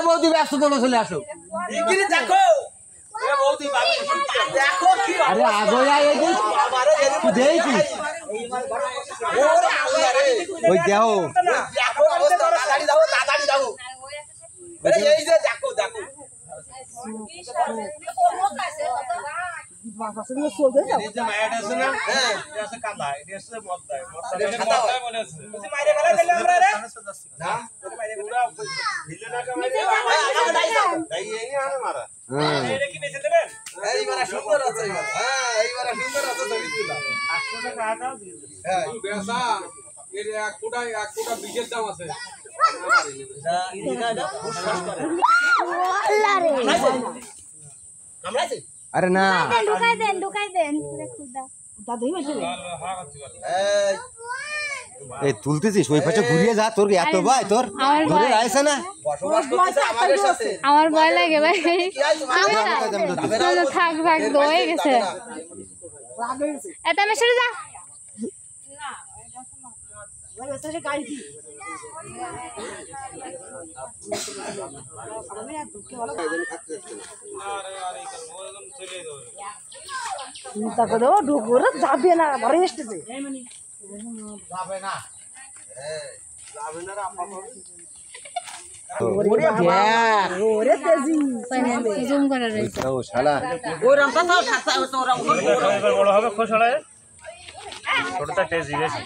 বৌদি ব্যস্ত দৌড়ে চলে আসো আরে আগে ওই দেখো अरे ना তুলতেছিস ওই পাশে ঘুরিয়ে যা তোর এত ভাই তোর ধরে রাইছে না আমার ভয় লাগে ভাই থাক থাক হয়ে গেছে এত মেশরে যা যাবে না ঘরে এসেছে ছোটটা টেজি বেশি